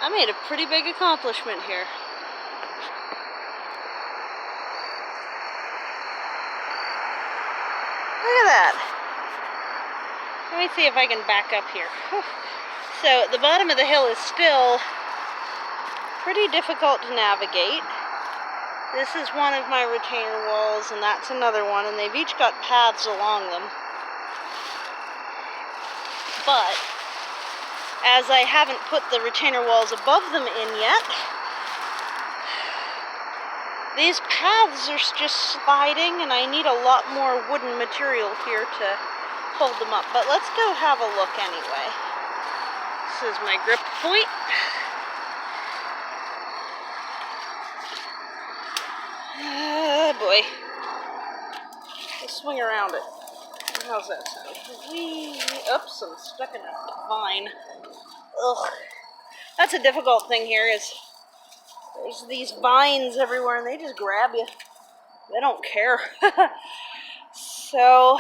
I made a pretty big accomplishment here. Look at that. Let me see if I can back up here. Whew. So the bottom of the hill is still pretty difficult to navigate. This is one of my retainer walls, and that's another one, and they've each got paths along them. But as I haven't put the retainer walls above them in yet, these paths are just sliding, and I need a lot more wooden material here to hold them up. But let's go have a look anyway. This is my grip point. Oh boy. Let's swing around it. How's that sound? Whee! Oops, I'm stuck in a vine. Ugh. That's a difficult thing here, is there's these vines everywhere and they just grab you. They don't care. So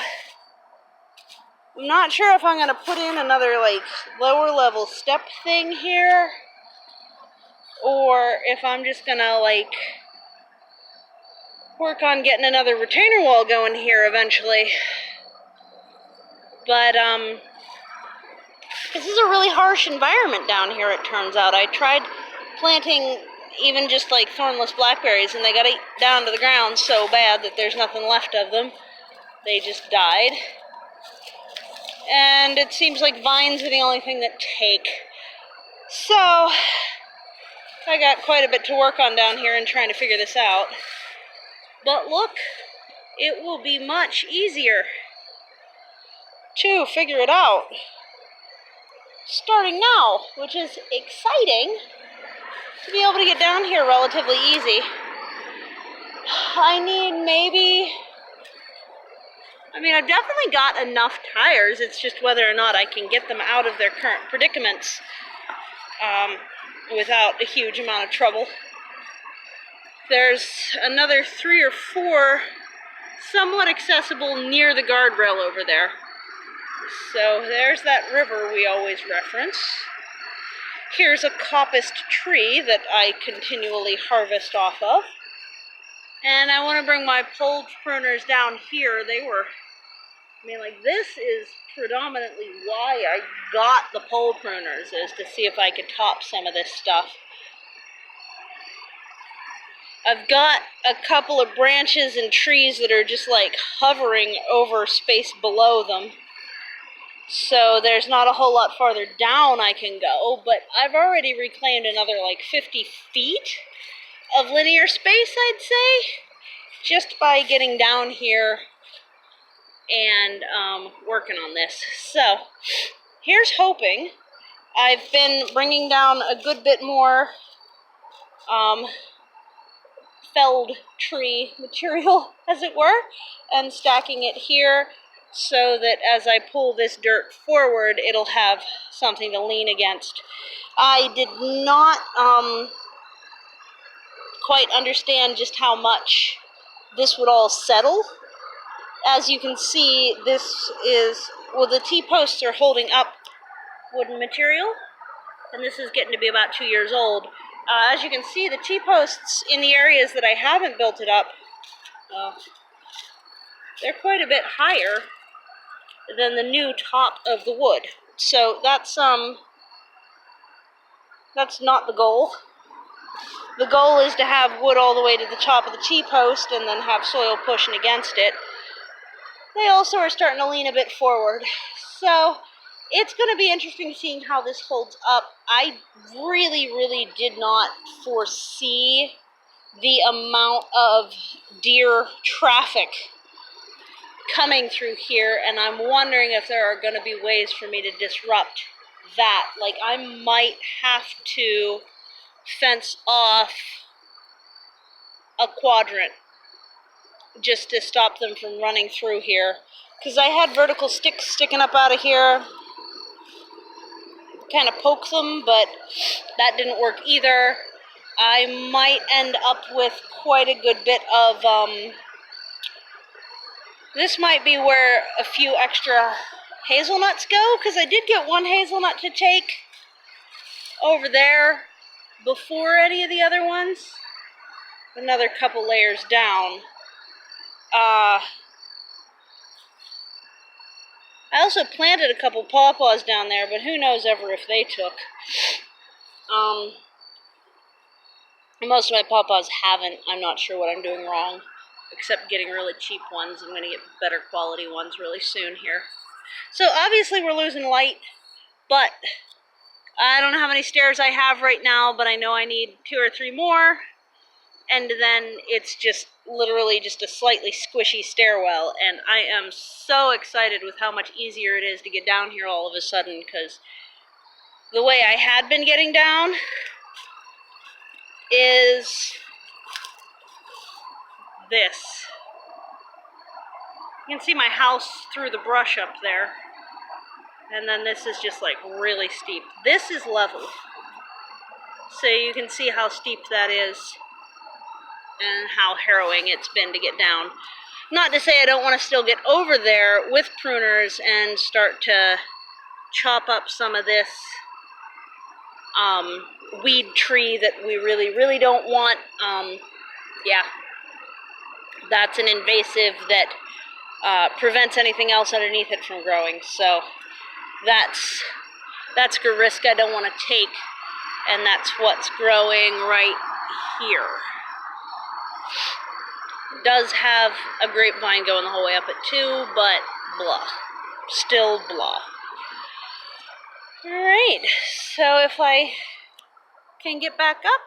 I'm not sure if I'm going to put in another like lower level step thing here, or if I'm just going to like work on getting another retainer wall going here eventually. But this is a really harsh environment down here, it turns out. I tried planting even just like thornless blackberries, and they got down to the ground so bad that there's nothing left of them. They just died. And it seems like vines are the only thing that take. So I got quite a bit to work on down here in trying to figure this out. But look, it will be much easier to figure it out starting now, which is exciting to be able to get down here relatively easy. I need maybe, I've definitely got enough tires. It's just whether or not I can get them out of their current predicaments without a huge amount of trouble. There's another 3 or 4 somewhat accessible near the guardrail over there. So there's that river we always reference. Here's a coppiced tree that I continually harvest off of. And I want to bring my pole pruners down here. This is predominantly why I got the pole pruners, is to see if I could top some of this stuff. I've got a couple of branches and trees that are just like hovering over space below them. So there's not a whole lot farther down I can go, but I've already reclaimed another like 50 feet of linear space, I'd say, just by getting down here and working on this. So here's hoping. I've been bringing down a good bit more felled tree material, as it were, and stacking it here so that as I pull this dirt forward, it'll have something to lean against. I did not quite understand just how much this would all settle. As you can see, this is, the T-posts are holding up wooden material, and this is getting to be about 2 years old. As you can see, the T-posts in the areas that I haven't built it up, they're quite a bit higher than the new top of the wood. So that's not the goal. The goal is to have wood all the way to the top of the T-post and then have soil pushing against it. They also are starting to lean a bit forward. So it's going to be interesting seeing how this holds up. I really did not foresee the amount of deer traffic coming through here, and I'm wondering if there are going to be ways for me to disrupt that. Like, I might have to fence off a quadrant just to stop them from running through here, because I had vertical sticks sticking up out of here, kind of poke them, but that didn't work either. I might end up with quite a good bit of this might be where a few extra hazelnuts go, because I did get one hazelnut to take over there, before any of the other ones. Another couple layers down. I also planted a couple pawpaws down there, but who knows ever if they took. Most of my pawpaws haven't. I'm not sure what I'm doing wrong, except getting really cheap ones. I'm going to get better quality ones really soon here. So obviously we're losing light, but I don't know how many stairs I have right now, but I know I need 2 or 3 more. And then it's just literally just a slightly squishy stairwell, and I am so excited with how much easier it is to get down here all of a sudden, because the way I had been getting down is this. You can see my house through the brush up there, and then this is just like really steep. This is level, so you can see how steep that is and how harrowing it's been to get down. Not to say I don't want to still get over there with pruners and start to chop up some of this weed tree that we really don't want. Yeah, that's an invasive that prevents anything else underneath it from growing. So that's a risk I don't want to take, and that's what's growing right here. It does have a grapevine going the whole way up it too, but blah. Still blah. Alright, so if I can get back up,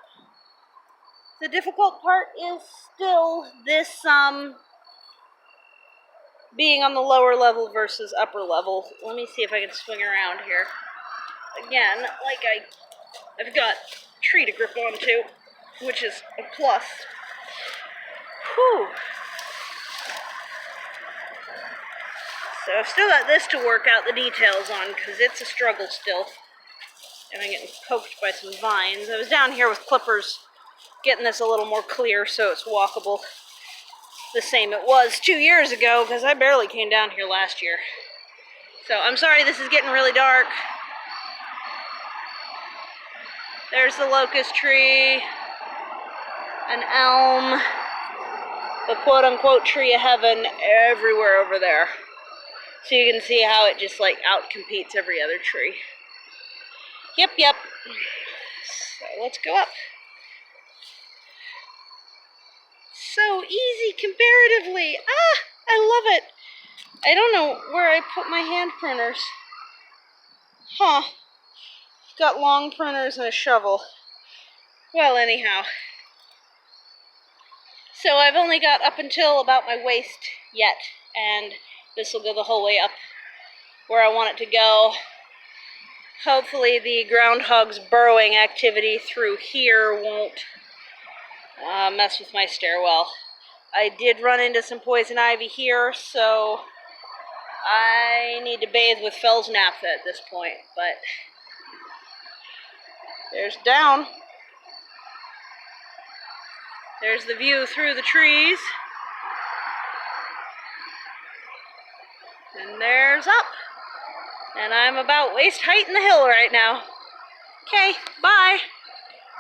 the difficult part is still this being on the lower level versus upper level. Let me see if I can swing around here. Again, like I've got tree to grip onto, which is a plus. Whew. So I've still got this to work out the details on, because it's a struggle still. And I'm getting poked by some vines. I was down here with clippers getting this a little more clear so it's walkable. The same it was 2 years ago, because I barely came down here last year. So I'm sorry this is getting really dark. There's the locust tree, an elm, the quote-unquote tree of heaven everywhere over there. So you can see how it just like outcompetes every other tree. Yep. So let's go up. So easy comparatively. I love it. I don't know where I put my hand pruners. Huh. Got long pruners and a shovel. Well, anyhow. So I've only got up until about my waist yet, and this will go the whole way up where I want it to go. Hopefully the groundhog's burrowing activity through here won't mess with my stairwell. I did run into some poison ivy here, so I need to bathe with Fell's naphtha at this point, but there's down. There's the view through the trees. And there's up. And I'm about waist height in the hill right now. Okay, bye.